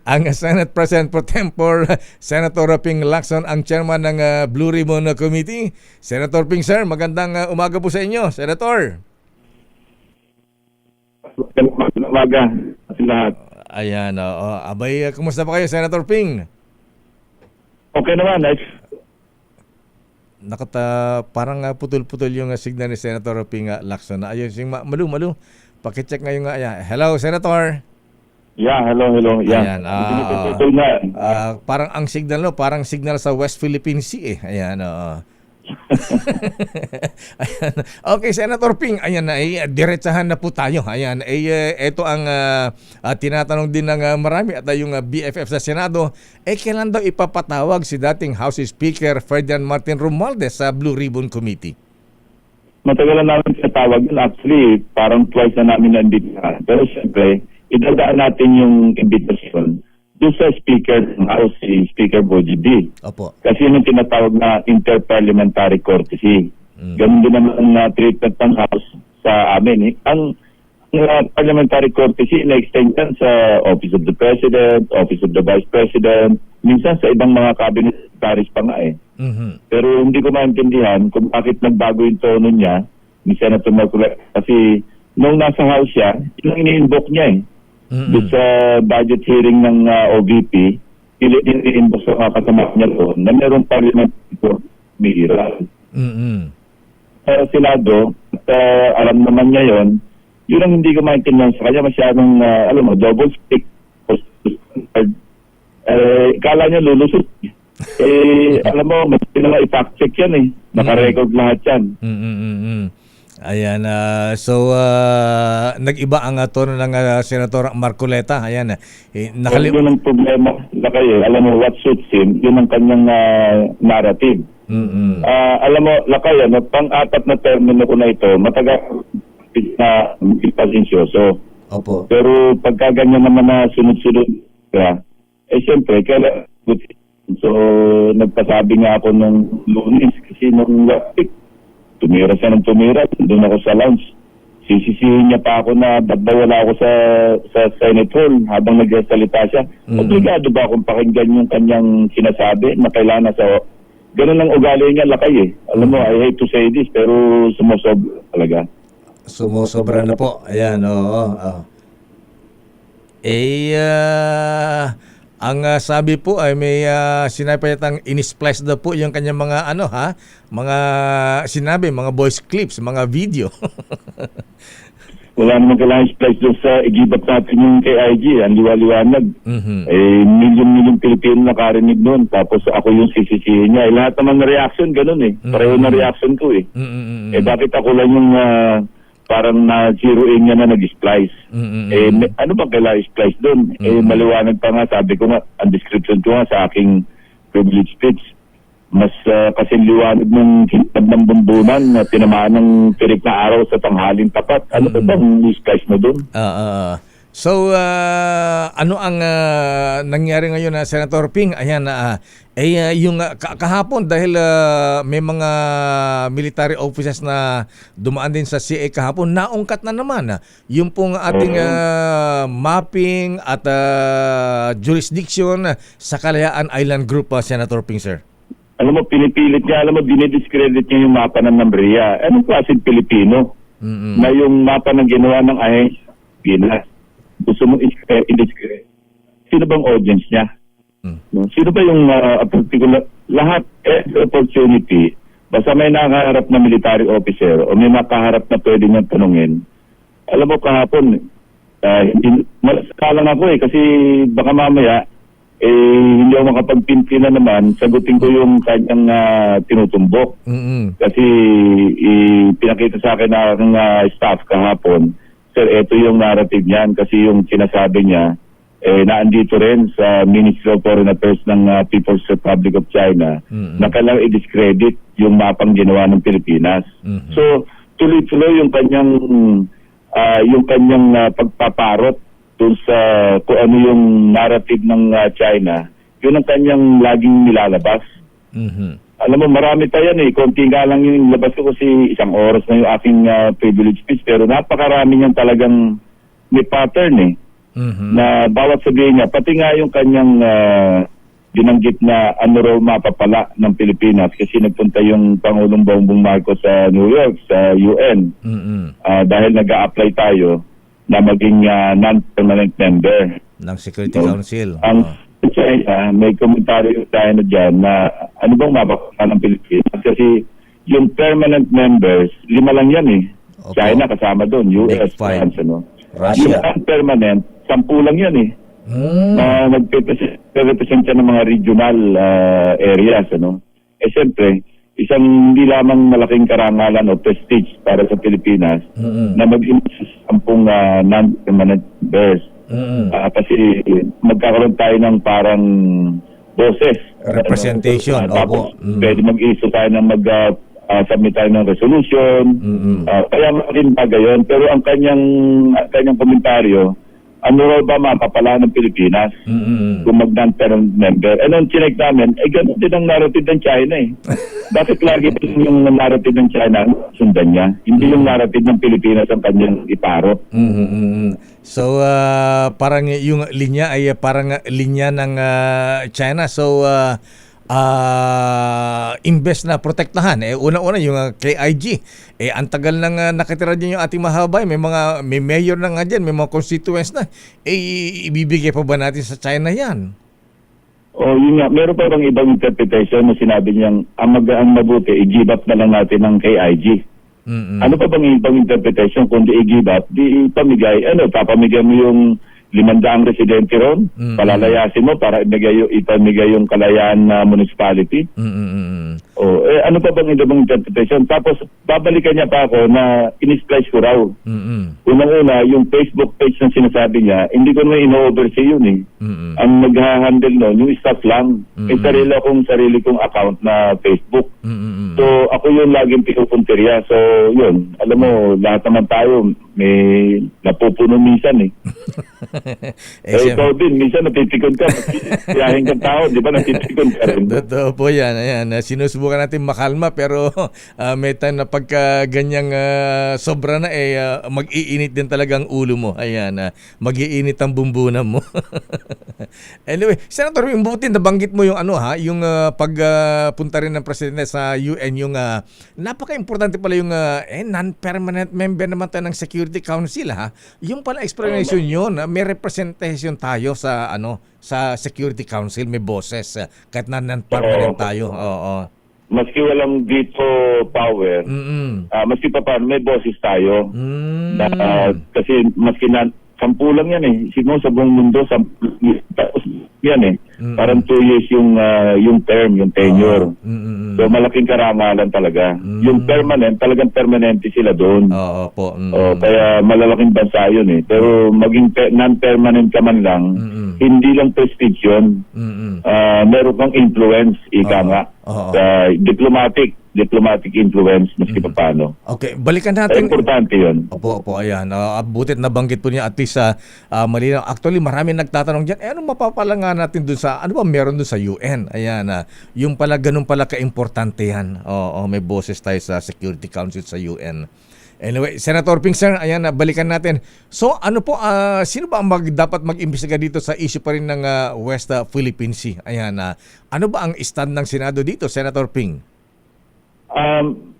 ang Senate President Pro Tempore, Senator Ping Lacson, ang chairman ng Blue Ribbon Committee. Senator Ping, sir, magandang umaga po sa inyo, Senator. Umaga sa lahat. Ayan, abay, kumusta pa kayo, Senator Ping? Okay naman, nice. Parang putol-putol yung signal ni Senator Ping Lacson. Ayun, malu. Pakicheck ngayon nga. Ayan. Hello, Senator. Yeah, hello. Yeah. Ayan, parang ang signal, no? Parang signal sa West Philippine Sea, eh. Ayan, Ayan. Okay, Senator Ping, ayan na, diretsahan na po tayo. Ayan, ito ang tinatanong din ng marami at yung BFF sa Senado, kailan daw ipapatawag si dating House Speaker Ferdinand Martin Romualdez sa Blue Ribbon Committee? Matagal na namin tinatawag yun. Actually, parang twice na namin na-imbitahan. Pero siyempre, idadaan natin yung invitation doon sa Speaker ng House, si Speaker Bogie D. Opo. Kasi yun yung tinatawag na interparliamentary courtesy. Ganun din naman na treatment ng House sa amin. Ang parliamentary courtesy na-extend yan sa Office of the President, Office of the Vice President, minsan sa ibang mga cabinet secretaries pa nga eh. Pero hindi ko maintindihan kung bakit nagbago yung tono niya ni Senator Marcoleta. Kasi nung nasa House siya, yun ang ini-invoke niya eh. Doon sa budget hearing ng OVP, ini-invoke sa mga kasama niya doon na mayroong parliamentary court mihiral. Sa Senado, alam naman niya yun ang hindi ko maintindihan sa kanya, masyadong, double speak. Kala niya lulusot. Alam mo, mas pinaka i-fact check yan eh. Naka-record lahat yan. Ayan, nag-iba ang tono ng Senator Marcoleta. Ayan, yun ang problema na kayo. Alam mo, what suits him, yun ang kanyang narrative. Alam mo, Lakay, pang-apat na termino ko na ito, matagal na pasensyoso. Opo. Pero pagka ganyan naman na sunod-sunod ka, siyempre, kailangan. So, nagpasabi nga ako nung Lunes kasi nung last week, tumira siya ng tumira. Doon ako sa lounge. Sisisihin niya pa ako na ba't ba wala ako sa Senate Hall habang nagsasalita siya. Obligado ba akong pakinggan yung kanyang sinasabi na kailangan sa... Ganun ang ugali niya, Lakay eh. Alam mo, I hate to say this, pero sumusobra talaga. Sumusobra na po. Ayan, oo. Ang sabi po ay may sinabi yatang in-splice daw po yung kanyang mga mga sinabi, mga voice clips, mga video. Wala naman kailangan splice doon sa igibat natin yung kay IG, ang liwaliwanag. Milyon-milyon Pilipino nakarinig noon, tapos ako yung sisisihin niya. Lahat naman na reaction, ganun eh. Pareho na reaction ko eh. Bakit ako lang yung parang na-zeroin niya na nag-splice? Ano ba kailangan i-splice doon? Maliwanag pa nga, sabi ko nga, ang description ko nga sa aking privilege speech, mas kasi liwanag ng hitad ng bumbunan na tinamaan ng tirik na araw sa tanghaling tapat. Ano ba bang i-splice mo doon? So, ano ang nangyari ngayon na Senator Ping? Ayan, yung kahapon dahil may mga military officers na dumaan din sa CA kahapon, naungkat na naman yung pong ating mapping at jurisdiction sa Kalayaan Island Group, Senator Ping, sir. Alam mo, pinipilit niya, dinidiscredit niya yung mapa ng Nambria. Anong klaseng Pilipino? Na yung mapa ng ginawa ng Pinas. Gusto mo i-discredit. Sino bang audience niya? Sino ba yung particular? Lahat, opportunity, basta may nakaharap na military officer o may makaharap na pwede niyang tanungin. Alam mo, kahapon, malasalang ako kasi baka mamaya, hindi ako makapagpinti na naman, sagutin ko yung kanyang tinutumbok. Kasi pinakita sa akin ng staff kahapon, sir, ito yung narrative niyan kasi yung sinasabi niya, naandito rin sa Ministry of Foreign Affairs ng People's Republic of China na kailangan i-discredit yung mapang ginawa ng Pilipinas. So, tuloy-tuloy yung kanyang pagpaparot dun sa kung ano yung narrative ng China, yun ang kanyang laging nilalabas. Alam mo, marami pa yan eh. Konti nga lang yung labas ko kasi isang oras na yung aking privilege speech, pero napakarami niyan talagang may pattern eh. na bawat sabihin niya, pati nga yung kanyang binanggit na ano raw mapapala ng Pilipinas kasi nagpunta yung Pangulong Bongbong Marcos sa New York, sa UN, dahil nag-a-apply tayo na maging non-permanent member ng Security Council. Ang China, may komentaryo tayo na dyan na ano bang mapapala ng Pilipinas kasi yung permanent members, 5 lang yan eh. Opo. China kasama doon, US, Big five. France, ano. Russia. Yung permanent, 10 lang yan eh. Na nagpe-represent siya ng mga regional areas, ano. Eh siyempre, isang hindi lamang malaking karangalan o prestige para sa Pilipinas na mag-impress 10 non-permanent members. Kasi magkakaroon tayo ng parang boses. Representation, Tapos opo. pwede mag-issue tayo ng submit tayo ng resolution. Kaya malaking bagay yun. Pero ang kanyang komentaryo, ano raw ba mapapala ng Pilipinas kung mag-non-permanent member? Ano ang chinek namin? Ganun din ang narrative ng China eh. Bakit lagi yung narrative ng China sundan niya? Hindi yung narrative ng Pilipinas ang kanyang iparot. So, parang yung linya ay parang linya ng China. So, imbes na protektahan, una-una yung KIG, ang tagal nang nakatira dyan yung ating mahabay, may mayor na nga dyan, may mga constituents na, ibibigay pa ba natin sa China yan? Yun nga, meron pa bang ibang interpretation na sinabi niyang ang mabuti, i-give up na lang natin ng KIG. Ano pa bang ibang interpretation kundi i-give up, di ipamigay, papamigay mo yung 500 residente ron, palalayasin mo para ipamigay yung kalayaan na municipality. Ano pa bang ibang interpretation? Tapos, babalikan niya pa ako na in-splice ko raw. Unang-una, yung Facebook page na sinasabi niya, hindi ko na in-oversee yun eh. Ang nag-handle nun, yung staff lang. May sarili kong account na Facebook. So, ako yung laging pinupunteriya. So, yun. Alam mo, lahat naman tayo, may napupuno minsan eh. Ikaw din, minsan natitikon ka. Tiyahin kang tao, di ba natitikon ka rin? Totoo po yan. Ayan. Sinusubukan natin makalma pero may time na pagka ganyang sobra na mag-iinit din talaga ang ulo mo. Ayan. Mag-iinit ang bumbunan mo. Anyway, Senator, yung buti nabanggit mo yung yung pagpunta rin ng presidente sa UN, yung napaka-importante pala yung non-permanent member naman tayo ng Security Council Yung pala explanation yun, may representation tayo sa sa Security Council, may boses kahit na non-permanent tayo. Oo. Maski walang veto power, maski pa paano, may boses tayo. Kasi maski 10 lang yan eh. Siguro sa buong mundo, 10 tapos yan eh. Parang 2 years yung term, yung tenure. So malaking karangalan talaga. Yung permanent, talagang permanente sila doon. Oo po. Kaya malalaking bansa yun eh. Pero maging non-permanent ka man lang, hindi lang prestige yun. Meron kang influence, ika nga. Diplomatic influence, maski pa paano. Okay, balikan natin. Importante yun. Opo, ayan. Butit nabanggit po niya at least malinaw. Actually, marami nagtatanong dyan, ano mapapala nga natin dun sa, ano ba meron dun sa UN? Ayan, yung pala, ganun pala ka-importante yan. May boses tayo sa Security Council sa UN. Anyway, Senator Ping, sir, ayan, balikan natin. So, ano po, sino ba ang dapat mag-imbestiga dito sa issue pa rin ng West Philippine Sea? Ayan, ano ba ang stand ng Senado dito, Senator Ping?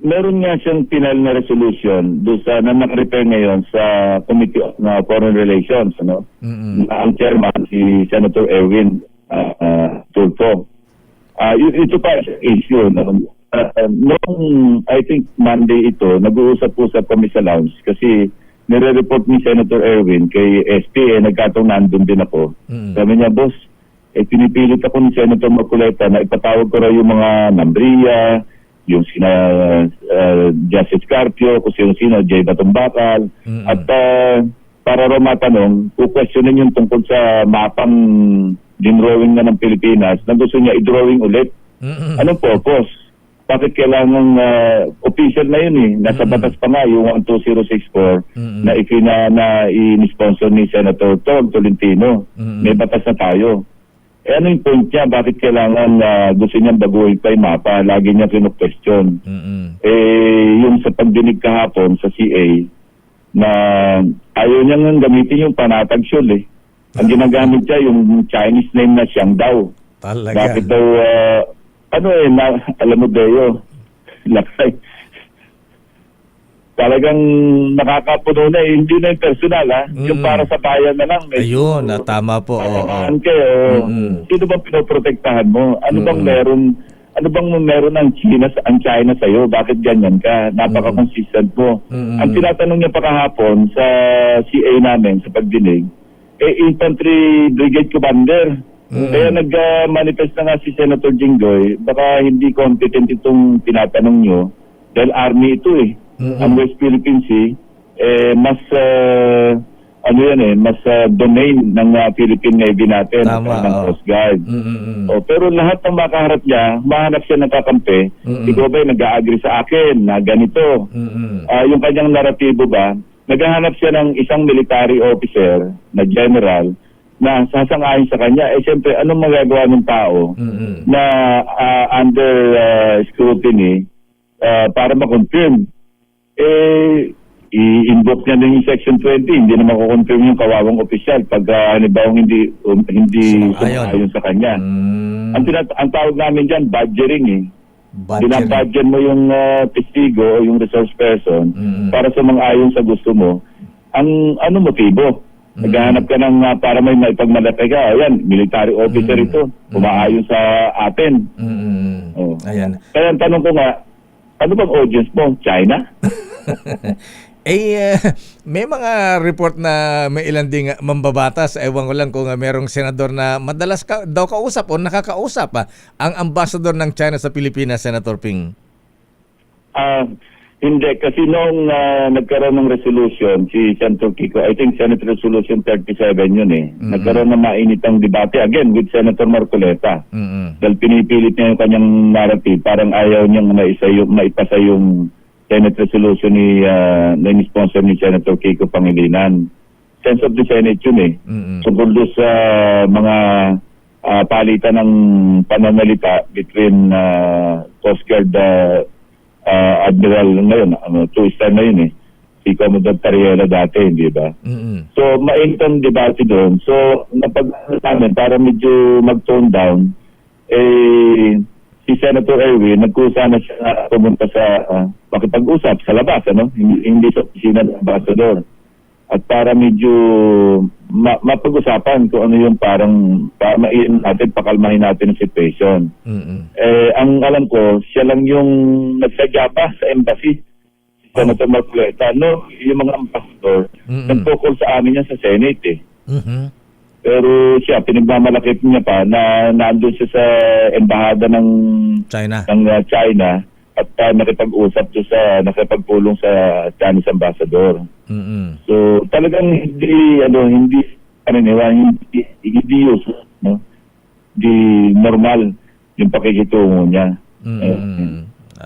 Meron nga siyang final na resolution doon sa na naka-repair ngayon sa Committee of Foreign Relations, ang chairman si Senator Erwin Tulfo. Ito pa issue noong I think Monday ito, nag-uusap-usap kami sa lounge kasi nire-report ni Senator Erwin kay SP, nagkataon nandun din ako. Sabi niya, boss, pinipilit ako ni Senator Marcoleta na ipatawag ko raw yung mga Nambria, yung sina Justice Carpio, kung sino-sino, Jay Batumbakal, at para raw matanong, kukwestiyonin yung tungkol sa mapang dinrawing na ng Pilipinas na gusto niya i-drawing ulit. Anong purpose? Bakit kailangan official na yun eh? Nasa batas pa nga yung 12064 na in-sponsor ni Senator Tom Tolentino. May batas na tayo. Ano yung point niya? Bakit kailangan gusto niyang baguhin pa yung mapa? Lagi niya kinu-question. Yung sa pagdinig kahapon sa CA na ayaw niyang gamitin yung panatag syul eh. Ang ginagamit siya yung Chinese name na Xiangdao. Talaga. Bakit daw, alam mo Deo, lakay. Talagang nakakapuno na hindi na yung personal yung para sa bayan na lang. Ayun, tama po. Kayo, sino bang pinoprotektahan mo? Ano bang meron ang China sa iyo? Bakit ganyan ka? Napaka-consistent mo. Ang tinatanong niya pa kahapon sa CA namin sa pagdinig, Infantry Brigade Commander. Kaya nag-manifest na nga si Senator Jinggoy, baka hindi competent itong tinatanong nyo dahil Army ito Ang West Philippine Sea, mas mas domain ng Philippine Navy natin, ng Coast Guard. Pero lahat ng makaharap niya, mahanap siya ng kakampi. Ikaw ba nag-a-agree sa akin na ganito? Yung kanyang naratibo ba, naghahanap siya ng isang military officer na general na sasang-ayon sa kanya. Siyempre, anong magagawa ng tao na under scrutiny para ma-confirm? I-invoke niya din yung Section 20, hindi na mako-confirm yung kawawang opisyal pag halimbawa hindi ayon sa kanya. Ang tawag namin dyan, badgering Binabadyan mo yung testigo o yung resource person para sa mga ayon sa gusto mo. Ang motibo? Naghahanap ka ng para may pagmalaki ka. Ayan, military officer ito. Umaayon sa atin. Ayan. Kaya ang tanong ko nga, ano bang audience mo? China? May mga report na may ilan ding mambabatas. Ewan ko lang kung merong senador na madalas daw kausap o nakakausap ang ambassador ng China sa Pilipinas, Senator Ping. Hindi, kasi noong nagkaroon ng resolution, si Senator Kiko, I think Senate Resolution 37 yun Nagkaroon ng mainitang debate again with Senator Marcoleta. Dahil pinipilit niya yung kanyang narrative, parang ayaw niyang maipasa yung Senate Resolution ni sponsor ni Senator Kiko Pangilinan. Sense of the Senate yun Tungkol doon sa mga palitan ng pananalita between Coast Guard Admiral ngayon, two-star na yun si Commodore Tariela dati, di ba? So, mainitang debate doon. So, napag-namin, para medyo mag-tone down, si Senator Erwin, nagkusa na siya pumunta sa makipag-usap sa labas, hindi sa opisina ng ambassador. At para medyo mapag-usapan kung ano yung parang pakalmahin natin ang situation. Ang alam ko, siya lang yung nagsadya pa sa embassy, si Senator Marcoleta. Yung mga ambassador, nag-focus sa amin yan sa Senate Pero siya, pinagmamalakit niya pa na nandun siya sa embahada ng China at nakipag-usap siya nakipagpulong sa Chinese ambassador. So talagang hindi useless, Di normal yung pakikitungo niya.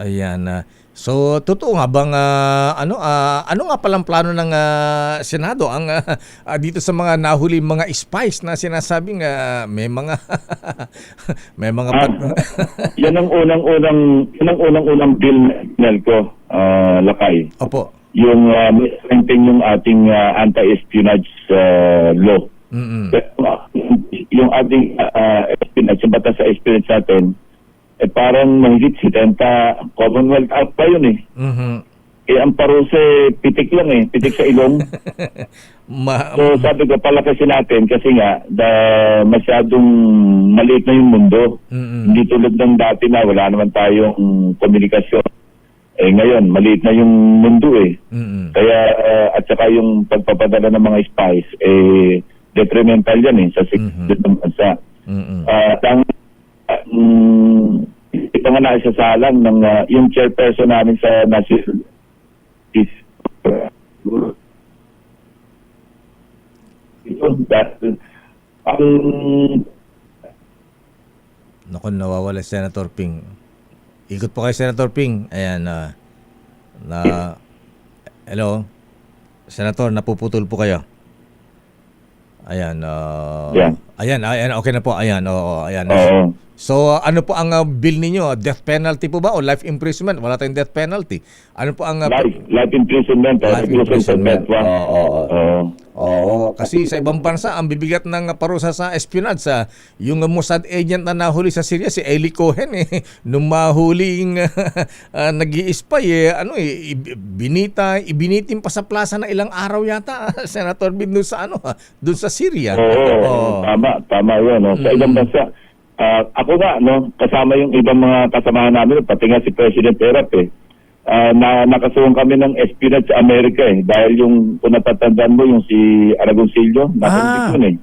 Ayan. So totoo nga bang ano nga palang plano ng Senado ang dito sa mga nahuli mga spies na sinasabing may mga yan ang unang bill ko, Lakay. Opo. Yung strengthening yung ating anti-espionage law. Yung ating espionage, yung batas sa espionage natin, parang mahigit 70 Commonwealth Act pa yun ang paruse, pitik lang pitik sa ilong. So sabi ko, palakasin natin kasi nga masyadong maliit na yung mundo. Hindi tulad ng dati na wala naman tayong komunikasyon. Ngayon, maliit na yung mundo Kaya, at saka yung pagpapadala ng mga spies, detrimental yan sa security ng bansa. Ito nga naisasalang ng yung chairperson namin sa National Naku, nawawala Senator Ping. Ikot po kay Senator Ping. Ayan. Hello? Senator, napuputol po kayo. Ayan. Yeah. Ayan, okay na po. Ayan, ayan. So ano po ang bill ninyo? Death penalty po ba o life imprisonment? Wala tayong death penalty. Ano po ang Life imprisonment. life imprisonment? Oo. Oo. Oo, kasi sa ibang bansa ang bibigat ng parusa sa espionage sa yung Mossad agent na nahuli sa Syria si Eli Cohen nung mahuling nag-i-spy ibinitin pa sa plaza na ilang araw yata Senator Bin doon sa doon sa Syria. Oo. Tama 'yun, no. Sa ibang bansa. Ako nga, no, kasama yung ibang mga kasamahan namin, pati nga si President Erap na nakasuhan kami ng espionage sa Amerika dahil yung kung natatandaan mo yung si Aragoncillo yun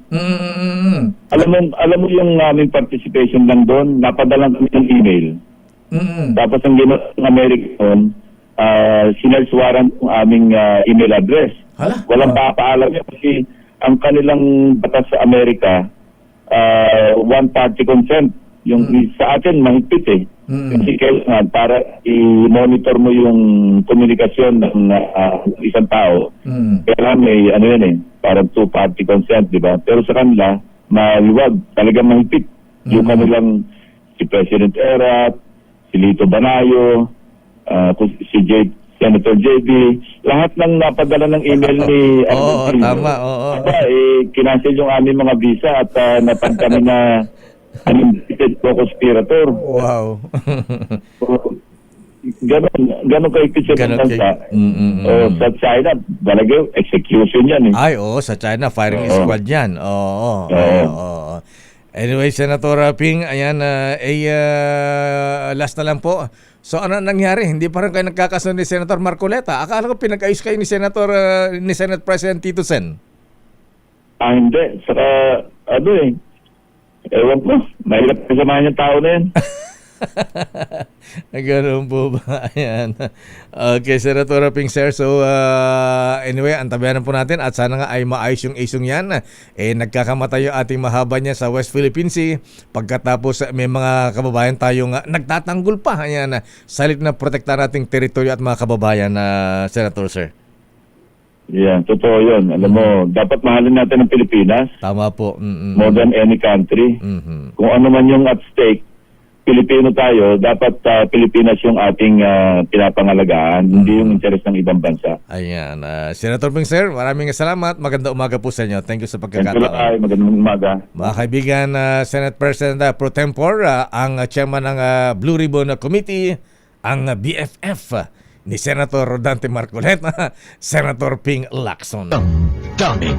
Alam mo yung aming participation lang doon, napadalan kami ng email. Tapos ang ginawa ng Amerika doon, sinarge warrant ng aming email address. Walang papaalam yun kasi ang kanilang batas sa Amerika, one party consent. Yung sa atin mahigpit kasi kailangan para i-monitor mo yung komunikasyon ng isang tao. Kailangan may parang two-party consent, di ba? Pero sa kanila, maliwag, talagang mahigpit. Yung kanilang si President Erap, si Lito Banayo, si Senator JB, lahat ng napadala ng email ni tama. kinancel yung aming mga visa at napag kami na unlimited co-conspirator. Wow. Ganon kaigpit sa bansa. Sa China, talaga execution yan Ay, sa China, firing squad yan. Oo. Anyway, Senator Ping, ayan, last na lang po. So ano nangyari? Hindi pa rin kayo nagkakasunod ni Senator Marcoleta. Akala ko pinag-ayos kayo ni Senate President Tito Sen. Hindi. Saka, ewan ko, mahirap kasamahan yung tao na yan. Ganun po ba? Ayan. Okay, Senator Ping, sir. So, anyway, antabayanan po natin at sana nga ay maayos yung isong yan. Nagkakamatay yung ating mahaba niya sa West Philippine Sea. Pagkatapos may mga kababayan tayong nagtatanggol pa. Ayan, salit na protektahan nating teritoryo at mga kababayan, Senator, sir. Yeah, totoo yun. Alam mo, dapat mahalin natin ang Pilipinas. Tama po. More than any country. Kung ano man yung at stake, Pilipino tayo, dapat Pilipinas yung ating pinapangalagaan, hindi yung interes ng ibang bansa. Ayan. Senator Ping, sir, maraming salamat. Maganda umaga po sa inyo. Thank you sa pagkakataon. Magandang umaga. Mga kaibigan, Senate President Pro Tempore, ang chairman ng Blue Ribbon Committee, ang BFF ni Senator Rodante Marcoleta, Senator Ping Lacson. Daming